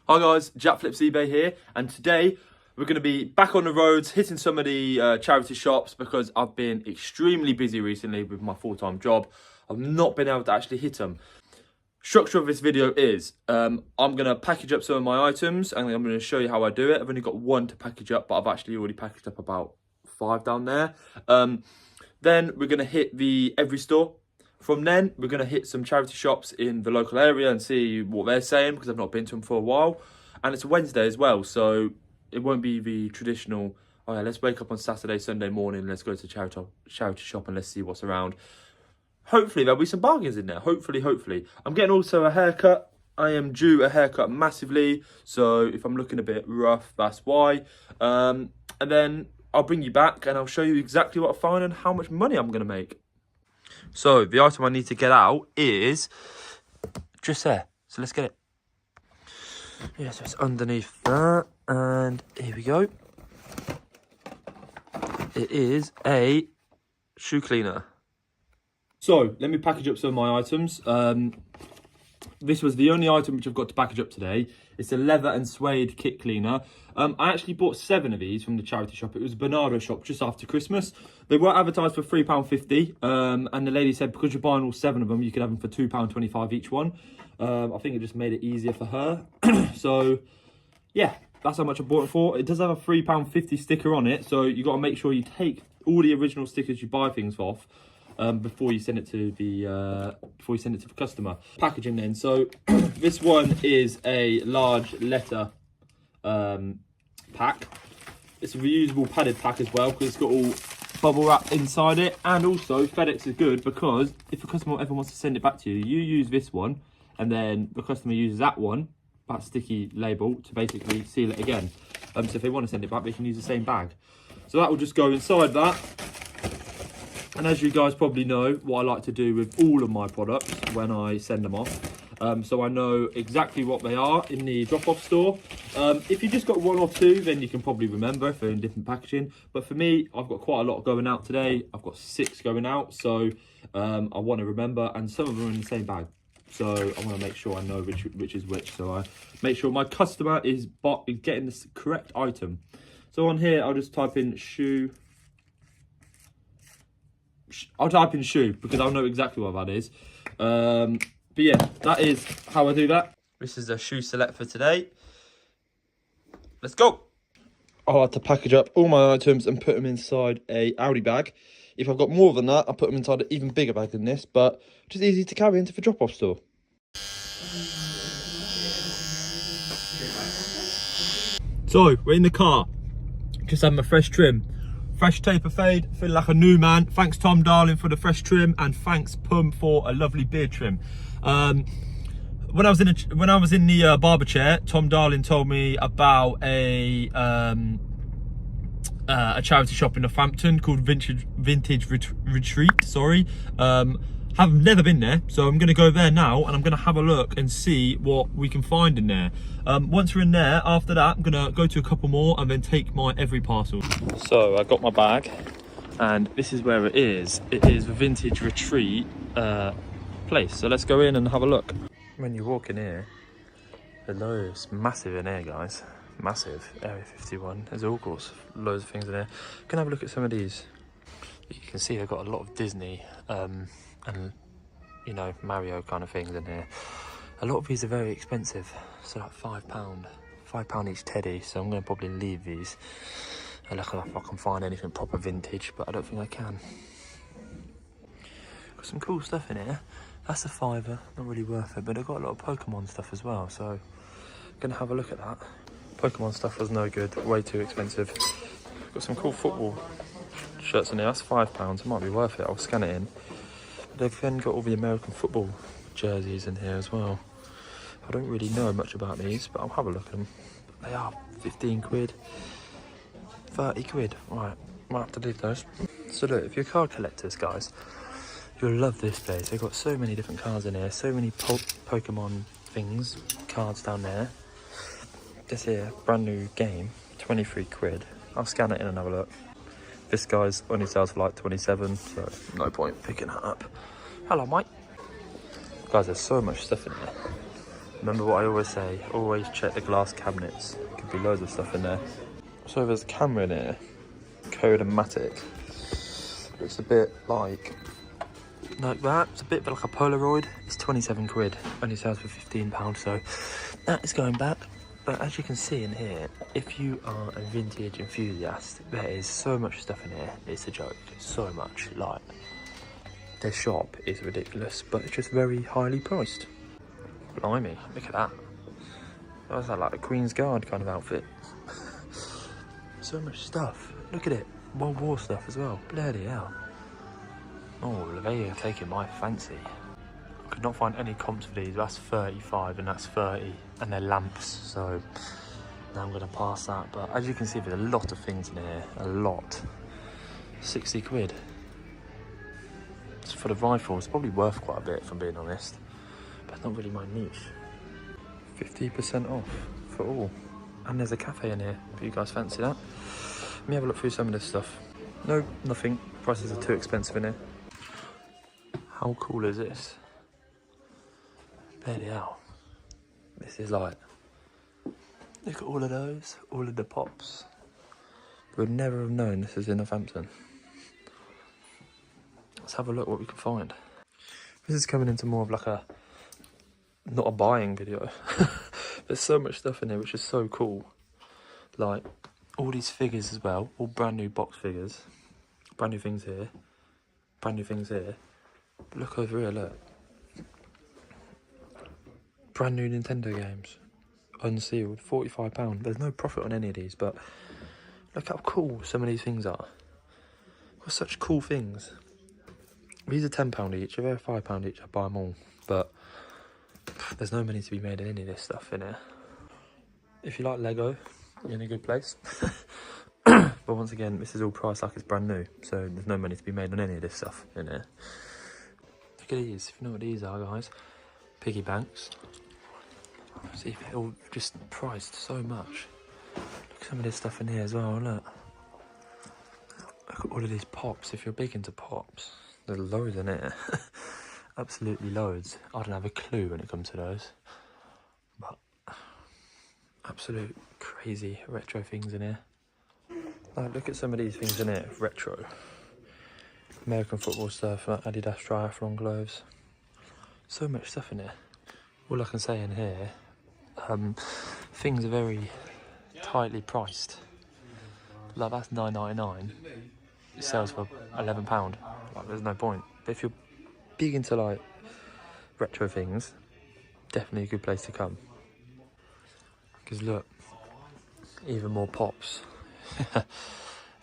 Hi guys, Jack Flips eBay here, and today we're going to be back on the roads, hitting some of the charity shops because I've been extremely busy recently with my full-time job. I've not been able to actually hit them. Structure of this video is, I'm going to package up some of my items and I'm going to show you how I do it. I've only got one to package up, but I've actually already packaged up about 5 down there. Then we're going to hit the every store. From then, we're going to hit some charity shops in the local area and see what they're saying because I've not been to them for a while. And it's a Wednesday as well, so it won't be the traditional, oh yeah, let's wake up on Saturday, Sunday morning, let's go to charity shop and let's see what's around. Hopefully, there'll be some bargains in there. Hopefully. I'm getting also a haircut. I am due a haircut massively, so if I'm looking a bit rough, that's why. And then I'll bring you back and I'll show you exactly what I find and how much money I'm going to make. So the item I need to get out is just there. So let's get it. Yeah, so it's underneath that. And here we go. It is a shoe cleaner. So let me package up some of my items. This was the only item which I've got to package up today. It's a leather and suede kit cleaner. I actually bought 7 of these from the charity shop. It was a Bernardo shop just after Christmas. They were advertised for £3.50. And the lady said because you're buying all 7 of them, you could have them for £2.25 each one. I think it just made it easier for her. So, yeah, that's how much I bought it for. It does have a £3.50 sticker on it. So you got to make sure you take all the original stickers you buy things off. Before you send it to the customer. Packaging then. So this one is a large letter pack. It's a reusable padded pack as well because it's got all bubble wrap inside it. And also FedEx is good because if a customer ever wants to send it back to you, you use this one and then the customer uses that one, that sticky label, to basically seal it again. So if they want to send it back, they can use the same bag. So that will just go inside that. And as you guys probably know, what I like to do with all of my products when I send them off. So I know exactly what they are in the drop-off store. If you just got 1 or 2, then you can probably remember if they're in different packaging. But for me, I've got quite a lot going out today. I've got 6 going out, so I want to remember. And some of them are in the same bag. So I want to make sure I know which is which. So I make sure my customer is getting the correct item. So on here, I'll just type in shoe. I'll type in shoe because I'll know exactly what that is. But yeah, that is how I do that. This is a shoe select for today. Let's go. I like to package up all my items and put them inside a Audi bag. If I've got more than that, I'll put them inside an even bigger bag than this, but just easy to carry into the drop-off store. So, we're in the car. Just having a fresh trim. Fresh taper fade, feel like a new man. Thanks Tom Darling for the fresh trim, and thanks Pum for a lovely beard trim. When I was in the barber chair, Tom Darling told me about a charity shop in Northampton called Vintage Retreat. Sorry, have never been there, so I'm going to go there now and I'm going to have a look and see what we can find in there. Once we're in there, after that I'm going to go to a couple more and then take my every parcel. So I got my bag and this is where it is. It is the Vintage Retreat place, so let's go in and have a look. When you walk in here, hello, it's massive in here guys, massive. Area 51, there's all sorts, loads of things in here. Gonna have a look at some of these. You can see they've got a lot of Disney and you know, Mario kind of things in here. A lot of these are very expensive, so like £5 each teddy, so I'm going to probably leave these and look if I can find anything proper vintage, but I don't think I can. Got some cool stuff in here. That's a £5, not really worth it, but they've got a lot of Pokemon stuff as well, so I'm going to have a look at that. Pokemon stuff was no good, way too expensive. Got some cool football shirts in here, that's £5, it might be worth it, I'll scan it in. They've then got all the American football jerseys in here as well. I don't really know much about these, but I'll have a look at them. They are 15 quid, 30 quid. Right, might have to leave those. So look, if you're card collectors, guys, you'll love this place. They've got so many different cards in here, so many Pokemon things, cards down there. This here, brand new game, 23 quid. I'll scan it in and have a look. This guy's only sells for like 27, so no point picking that up. Hello, mate. Guys, there's so much stuff in here. Remember what I always say, always check the glass cabinets. Could be loads of stuff in there. So there's a camera in here, Kodamatic. Looks a bit like that. It's a bit like a Polaroid. It's 27 quid, only sells for £15, so that is going back. But as you can see in here, if you are a vintage enthusiast, there is so much stuff in here, it's a joke. So much, like, their shop is ridiculous, but it's just very highly priced. Blimey, look at that. That was like a Queen's Guard kind of outfit. So much stuff. Look at it. World War stuff as well. Bloody hell. Oh, they are taking my fancy. I could not find any comps for these. That's 35 and that's 30. And they're lamps, so now I'm going to pass that. But as you can see, there's a lot of things in here. A lot. 60 quid. It's for the rifle. It's probably worth quite a bit, if I'm being honest. But it's not really my niche. 50% off for all. And there's a cafe in here, if you guys fancy that. Let me have a look through some of this stuff. No, nothing. Prices are too expensive in here. How cool is this? Bloody hell. This is like, look at all of those, all of the pops. Would never have known this is in Northampton. Let's have a look what we can find. This is coming into more of like a, not a buying video. There's so much stuff in here which is so cool. Like all these figures as well, all brand new box figures. Brand new things here. Brand new things here. But look over here, look. Brand new Nintendo games. Unsealed, £45. There's no profit on any of these, but look how cool some of these things are. Got such cool things. These are £10 each. If they're £5 each, I'd buy them all. But there's no money to be made in any of this stuff in here. If you like Lego, you're in a good place. But once again, this is all priced like it's brand new, so there's no money to be made on any of this stuff in here. Look at these, if you know what these are, guys. Piggy banks. See, they're all just priced so much. Look at some of this stuff in here as well, look. Look at all of these pops. If you're big into pops, there's loads in here. Absolutely loads. I don't have a clue when it comes to those. But absolute crazy retro things in here. Like, look at some of these things in here, retro. American football stuff, like Adidas triathlon gloves. So much stuff in here. All I can say in here, things are very tightly priced. Like that's £9.99. It sells for £11. Like there's no point. But if you're big into like retro things, definitely a good place to come. Because look, even more pops.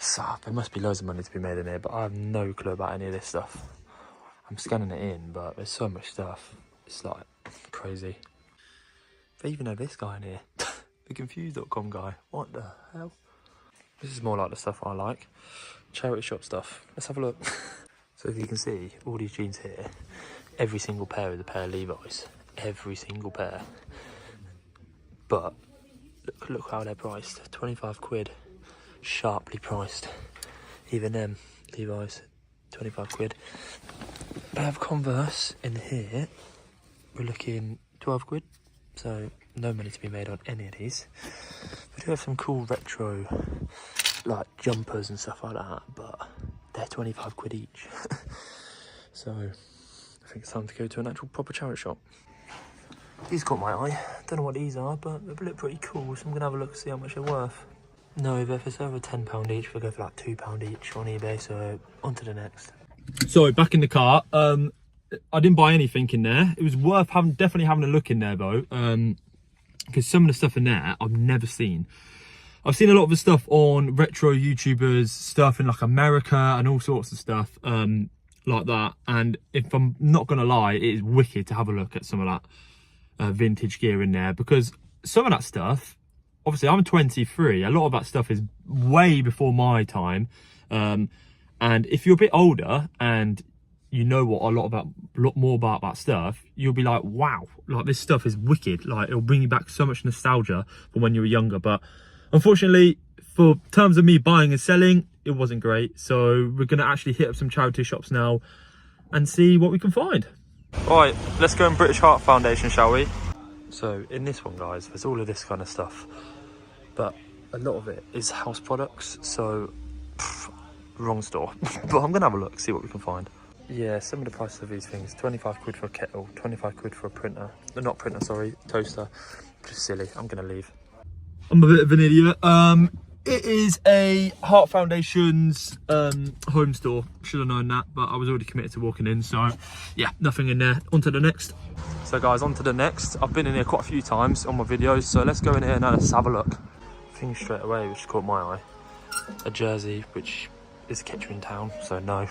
So there must be loads of money to be made in here, but I have no clue about any of this stuff. I'm scanning it in, but there's so much stuff. It's like crazy. They even have this guy in here. The confused.com guy. What the hell? This is more like the stuff I like. Charity shop stuff. Let's have a look. So if you can see, all these jeans here, every single pair is a pair of Levi's. Every single pair. But look how they're priced. 25 quid. Sharply priced. Even them, Levi's, 25 quid. I have Converse in here. We're looking 12 quid. So no money to be made on any of these. We do have some cool retro like jumpers and stuff like that, but they're 25 quid each. So I think it's time to go to an actual proper charity shop. These caught my eye. Don't know what these are, but they look pretty cool, so I'm gonna have a look and see how much they're worth. No, if it's over £10 each, we'll go for like £2 each on eBay, so on to the next. So back in the car, I didn't buy anything in there. It was worth definitely having a look in there though, because some of the stuff in there I've never seen. I've seen a lot of the stuff on retro YouTubers, stuff in like America and all sorts of stuff like that. And if I'm not gonna lie, it is wicked to have a look at some of that vintage gear in there, because some of that stuff, obviously I'm 23, a lot of that stuff is way before my time. And if you're a bit older and you know what a lot more about that stuff, you'll be like, wow, like this stuff is wicked. Like it'll bring you back so much nostalgia from when you were younger. But unfortunately, for terms of me buying and selling, it wasn't great. So we're gonna actually hit up some charity shops now and see what we can find. All right, let's go in British Heart Foundation, shall we? So in this one, guys, there's all of this kind of stuff, but a lot of it is house products, so wrong store. But I'm gonna have a look, see what we can find. Yeah, some of the prices of these things: 25 quid for a kettle, 25 quid for a printer, not printer, sorry, toaster. Just silly. I'm gonna leave. I'm a bit of an idiot. It is a Heart Foundation's home store. Should have known that, but I was already committed to walking in, so yeah, nothing in there. On to the next. So guys, on to the next. I've been in here quite a few times on my videos, so let's go in here and let's have a look. Thing straight away which caught my eye: a jersey, which is Kettering town, so no.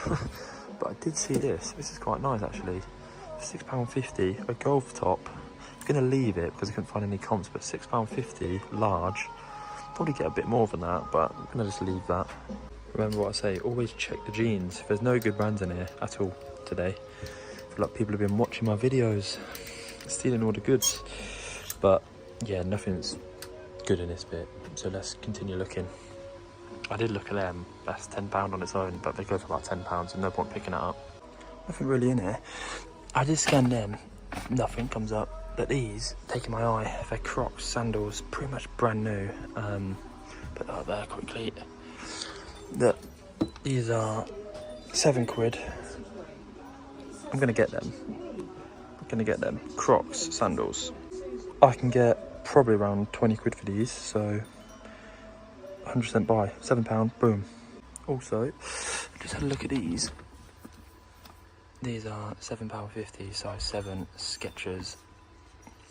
But I did see this. This is quite nice actually. £6.50, a golf top. I'm gonna leave it because I couldn't find any comps, but £6.50 large. Probably get a bit more than that, but I'm gonna just leave that. Remember what I say, always check the jeans. There's no good brands in here at all today. I feel like people have been watching my videos, stealing all the goods. But yeah, nothing's good in this bit, so let's continue looking. I did look at them, that's £10 on its own, but they go for about £10, so no point picking it up. Nothing really in here. I did scan them, nothing comes up. But these, taking my eye, they're Crocs sandals, pretty much brand new. Put that up there quickly. These are 7 quid. I'm gonna get them. Crocs sandals. I can get probably around 20 quid for these, so 100% buy. £7, boom. Also, just had a look at these. These are £7.50, size 7 Skechers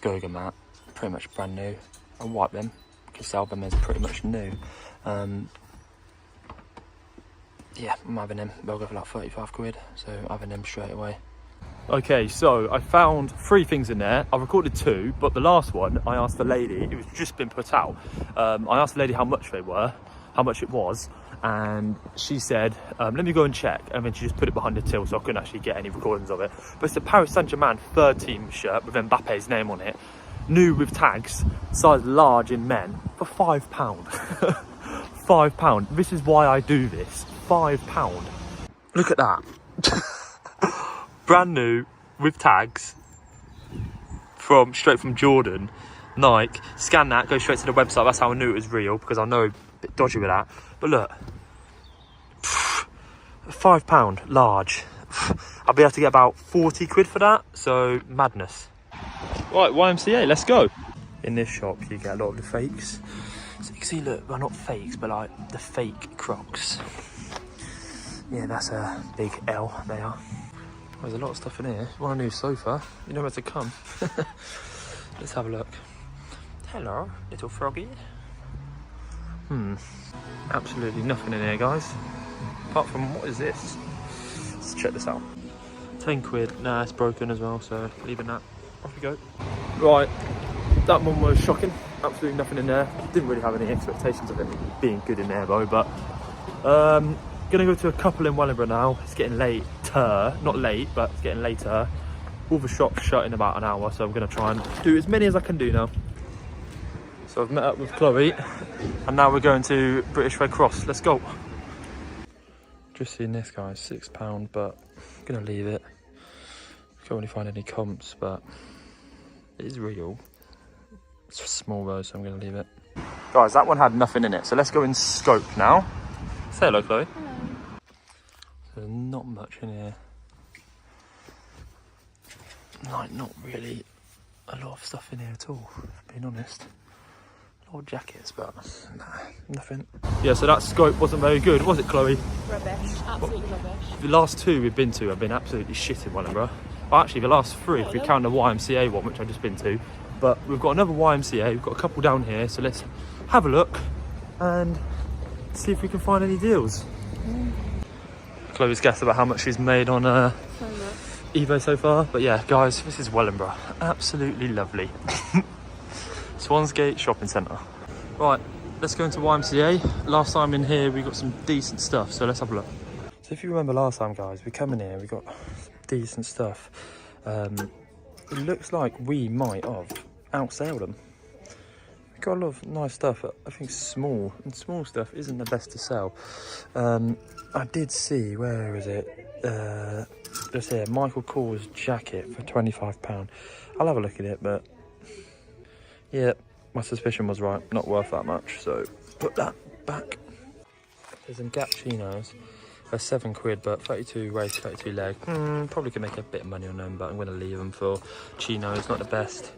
Goga mat, pretty much brand new. I'll wipe them, can sell them as pretty much new. Yeah, I'm having them. They'll go for like 35 quid, so I'm having them straight away. Okay, so I found 3 things in there. I recorded 2, but the last one I asked the lady, it was just been put out. I asked the lady how much they were, how much it was, and she said, let me go and check, and then she just put it behind the till, so I couldn't actually get any recordings of it. But it's the Paris Saint-Germain 3rd team shirt with Mbappe's name on it, new with tags, size large in men, for £5. £5. This is why I do this. £5. Look at that. Brand new with tags, straight from Jordan, Nike. Scan that, go straight to the website. That's how I knew it was real, because I know a bit dodgy with that. But look, £5 large. I'll be able to get about 40 quid for that, so madness. Right, YMCA, let's go. In this shop you get a lot of the fakes. So you can see, look, well, not fakes, but like the fake Crocs. Yeah, that's a big L, they are. There's a lot of stuff in here. Want a new sofa? You know where to come. Let's have a look. Hello, little froggy. Absolutely nothing in here, guys. Apart from, what is this? Let's check this out. 10 quid. Nah, it's broken as well, so leaving that. Off we go. Right, that one was shocking. Absolutely nothing in there. Didn't really have any expectations of it being good in there though, but gonna go to a couple in Wellingborough now. It's getting late. Not late, but it's getting later. All the shops shut in about an hour, so I'm gonna try and do as many as I can do now. So I've met up with Chloe, and now we're going to British Red Cross. Let's go. Just seen this, guys, £6, but I'm gonna leave it. Can't really find any comps, but it is real. It's small though, so I'm gonna leave it. Guys, that one had nothing in it, so let's go in scope now. Say hello, Chloe. Hello. There's not much in here. Like, not really a lot of stuff in here at all, being honest. A lot of jackets, but nah, nothing. Yeah, so that scope wasn't very good, was it, Chloe? Rubbish, absolutely rubbish. The last 2 we've been to have been absolutely shit in Wellingborough. Well, actually, the last 3, if we count the YMCA one, which I've just been to. But we've got another YMCA, we've got a couple down here, so let's have a look and see if we can find any deals. Chloe's guessed about how much she's made on eBay so far, but yeah, guys, this is Wellingborough. Absolutely lovely. Swansgate Shopping Centre. Right, let's go into YMCA. Last time in here we got some decent stuff, so let's have a look. So if you remember last time, guys, we come in here, we got decent stuff. It looks like we might have outsold them. We've got a lot of nice stuff, but I think small stuff isn't the best to sell. I did see, where is it? Just here, Michael Kors jacket for £25. I'll have a look at it, but Yeah, my suspicion was right. Not worth that much, so put that back. There's some Gap chinos. They're £7, but 32 waist, 32 leg. Probably could make a bit of money on them, but I'm going to leave them for chinos. Not the best.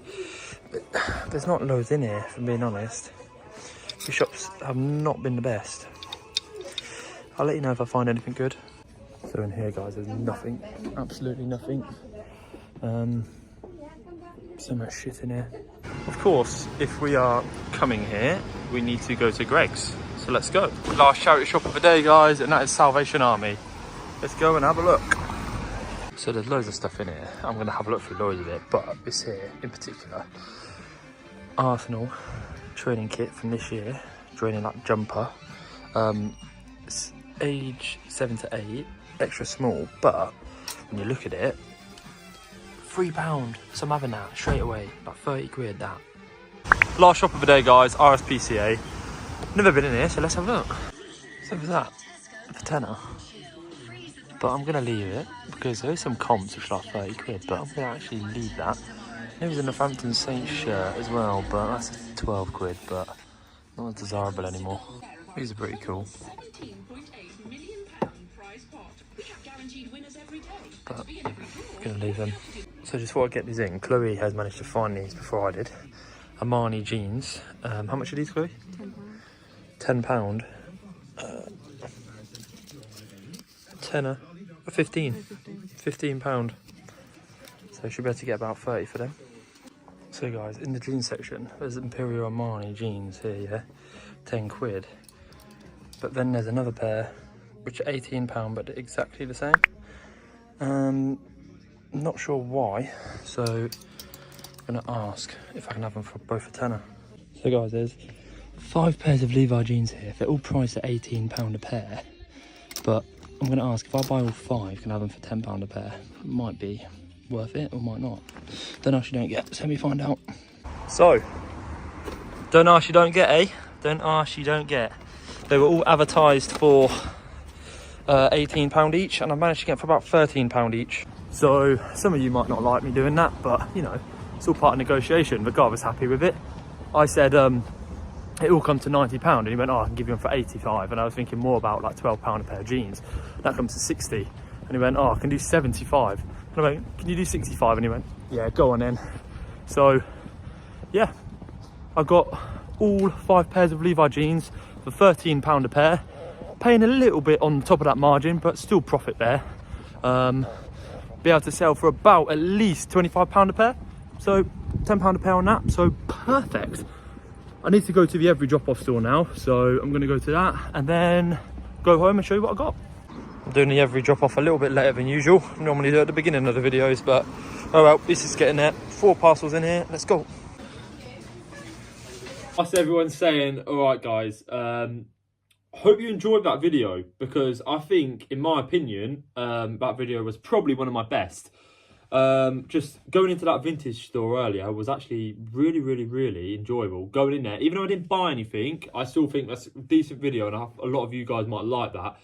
But there's not loads in here, if I'm being honest. The shops have not been the best. I'll let you know if I find anything good. So in here, guys, there's nothing. Absolutely nothing. So much shit in here. Of course, if we are coming here, we need to go to Greg's. So let's go. Last charity shop of the day, guys, and that is Salvation Army. Let's go and have a look. So there's loads of stuff in here. I'm going to have a look through loads of it, but this here in particular, Arsenal training kit from this year, training like jumper. It's age 7 to 8, extra small, but when you look at it, £3. So I'm having that straight away, like 30 quid that. Last shop of the day, guys, RSPCA. Never been in here, so let's have a look. So was that for tenner? But I'm gonna leave it because there is some comps which are like 30 quid, but I'm gonna actually leave that. There was a Northampton Saints shirt as well, but that's 12 quid, but not as desirable anymore. These are pretty cool. But I'm gonna leave them. So just before I get these in, Chloe has managed to find these before I did. Armani jeans. How much are these, Chloe? £10. Tenner. 15. £15. So should be able to get about 30 for them. So guys, in the jeans section, there's Imperial Armani jeans here, yeah? 10 quid. But then there's another pair, which are £18, but exactly the same. Not sure why, so I'm gonna ask if I can have them for both a tenner. So guys, there's 5 pairs of Levi jeans here. They're all priced at £18 a pair, but I'm gonna ask if I buy all 5, can I have them for £10 a pair? Might be worth it or might not. Don't ask, you don't get. So let me find out. So, don't ask, you don't get, eh? Don't ask, you don't get. They were all advertised for £18 each, and I managed to get for about £13 each. So some of you might not like me doing that, but you know, it's all part of negotiation. The guy was happy with it. I said it all come to £90, and he went, oh, I can give you them for 85. And I was thinking more about like £12 a pair of jeans. That comes to 60. And he went, oh, I can do 75. And I went, can you do 65? And he went, yeah, go on then. So yeah, I got all 5 pairs of Levi jeans for £13 a pair, paying a little bit on top of that margin, but still profit there. Be able to sell for about at least £25 a pair, so £10 a pair on that, so perfect. I need to go to the Every drop-off store now, so I'm going to go to that and then go home and show you what I got. I'm doing the Every drop-off a little bit later than usual. I normally do it at the beginning of the videos, but oh well, this is getting there. 4 parcels in here, let's go. Whilst everyone's saying, all right guys, hope you enjoyed that video, because I think, in my opinion, that video was probably one of my best. Just going into that vintage store earlier was actually really enjoyable. Going in there, even though I didn't buy anything, I still think that's a decent video, and a lot of you guys might like that.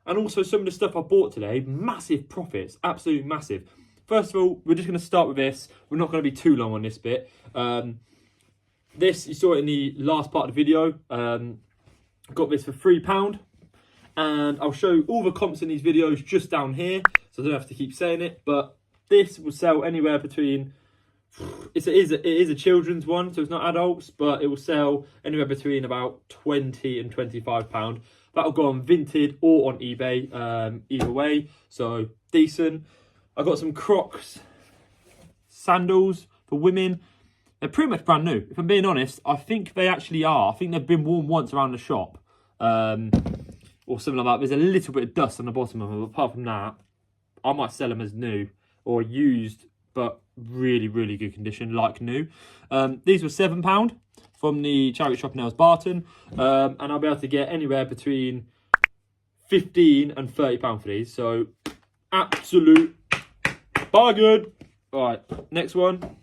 And also some of the stuff I bought today, massive profits, absolutely massive. First of all, we're just going to start with this. We're not going to be too long on this bit. This, you saw it in the last part of the video. Got this for £3, and I'll show all the comps in these videos just down here, so I don't have to keep saying it. But this will sell anywhere between, it is a children's one, so it's not adults, but it will sell anywhere between about £20 and £25. That'll go on Vinted or on eBay, either way, so decent. I got some Crocs sandals for women. They're pretty much brand new. If I'm being honest, I think they actually are. I think they've been worn once around the shop. Or something like that. There's a little bit of dust on the bottom of them. Apart from that, I might sell them as new or used, but really good condition, like new. These were £7 from the charity shop in Barton. And I'll be able to get anywhere between £15 and £30 for these. So, absolute bargain. All right, next one.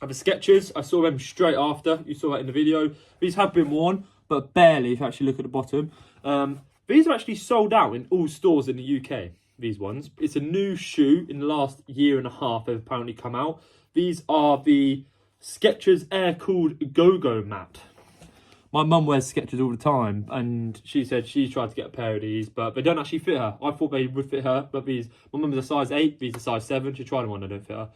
I have the Skechers. I saw them straight after. You saw that in the video. These have been worn, but barely, if you actually look at the bottom. These are actually sold out in all stores in the UK, these ones. It's a new shoe in the last year and a half. They've apparently come out. These are the Skechers air-cooled go-go mat. My mum wears Skechers all the time, and she said she tried to get a pair of these, but they don't actually fit her. I thought they would fit her, but my mum's a size 8, these are size 7. She tried one, they don't fit her.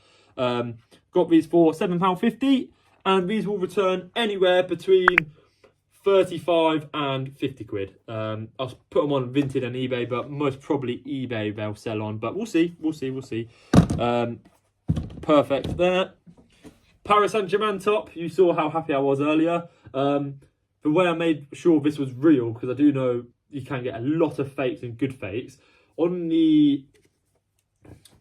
Got these for £7.50, and these will return anywhere between 35 and 50 quid. I'll put them on Vinted and eBay, but most probably eBay they'll sell on, but we'll see. Perfect there. Paris Saint-Germain top, you saw how happy I was earlier. The way I made sure this was real, because I do know you can get a lot of fakes and good fakes, on the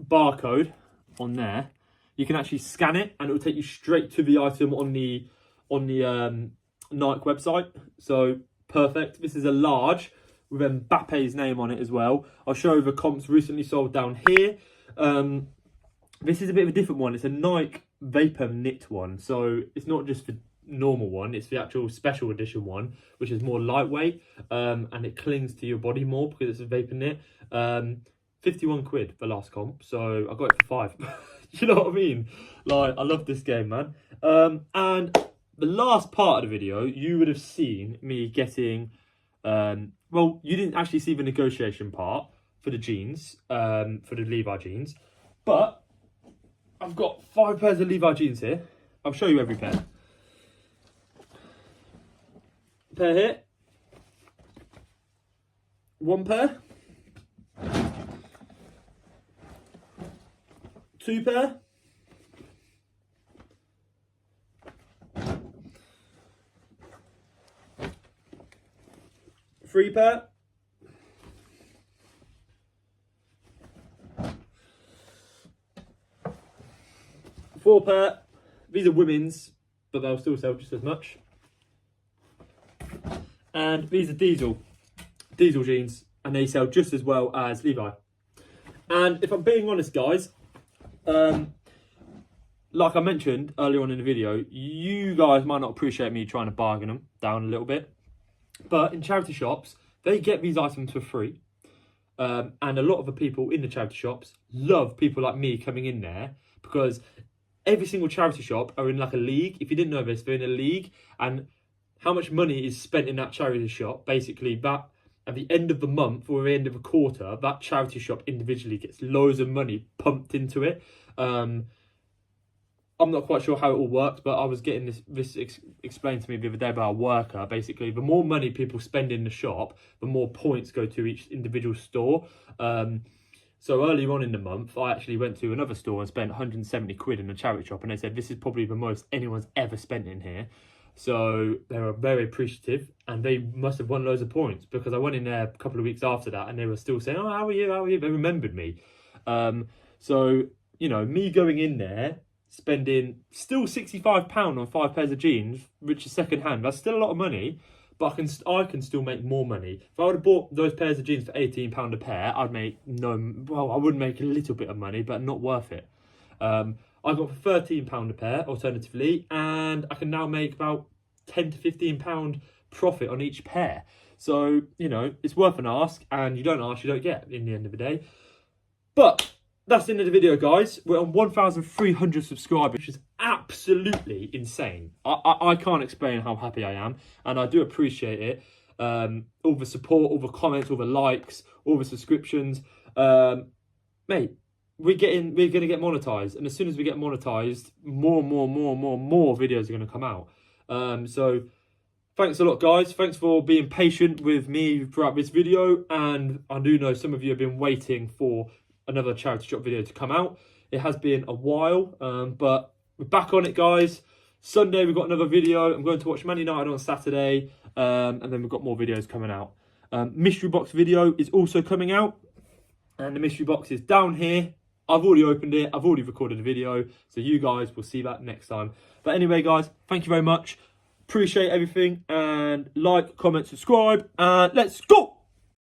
barcode on there, you can actually scan it and it will take you straight to the item on the Nike website. So perfect. This is a large with Mbappe's name on it as well. I'll show you the comps recently sold down here. This is a bit of a different one. It's a Nike Vapor Knit one, so it's not just the normal one, it's the actual special edition one, which is more lightweight, and it clings to your body more because it's a Vapor Knit. 51 quid for last comp, so I got it for 5. You know what I mean? Like, I love this game, man. And the last part of the video, you would have seen me getting, well, you didn't actually see the negotiation part for the jeans, for the Levi jeans, but I've got 5 pairs of Levi jeans here. I'll show you every pair. Pair here. 1 pair. 2 pair. 3 pair. 4 pair. These are women's, but they'll still sell just as much. And these are diesel jeans, and they sell just as well as Levi. And if I'm being honest, guys, like I mentioned earlier on in the video, you guys might not appreciate me trying to bargain them down a little bit, but in charity shops, they get these items for free. And a lot of the people in the charity shops love people like me coming in there, because every single charity shop are in like a league. If you didn't know this, they're in a league, and how much money is spent in that charity shop, basically that at the end of the month or the end of a quarter, that charity shop individually gets loads of money pumped into it. I'm not quite sure how it all works, but I was getting this explained to me the other day about a worker. Basically, the more money people spend in the shop, the more points go to each individual store. So earlier on in the month, I actually went to another store and spent 170 quid in a charity shop, and they said this is probably the most anyone's ever spent in here. So they were very appreciative, and they must have won loads of points, because I went in there a couple of weeks after that and they were still saying, oh, how are you? How are you? They remembered me. So, you know, me going in there, spending still £65 on 5 pairs of jeans, which is second hand, that's still a lot of money, but I can still make more money. If I would have bought those pairs of jeans for £18 a pair, I'd make I would make a little bit of money, but not worth it. I got for £13 a pair, alternatively, and I can now make about £10 to £15 profit on each pair. So, you know, it's worth an ask, and you don't ask, you don't get in the end of the day. But that's the end of the video, guys. We're on 1,300 subscribers, which is absolutely insane. I can't explain how happy I am, and I do appreciate it. All the support, all the comments, all the likes, all the subscriptions. Mate, we're going to get monetized, and as soon as we get monetized, more videos are going to come out. So thanks a lot, guys. Thanks for being patient with me throughout this video, and I do know some of you have been waiting for another charity shop video to come out. It has been a while, but we're back on it, guys. Sunday we've got another video. I'm going to watch Man United on Saturday, and then we've got more videos coming out. Mystery box video is also coming out, and the mystery box is down here. I've already opened it, I've already recorded a video, so you guys will see that next time. But anyway, guys, thank you very much. Appreciate everything, and like, comment, subscribe, and let's go!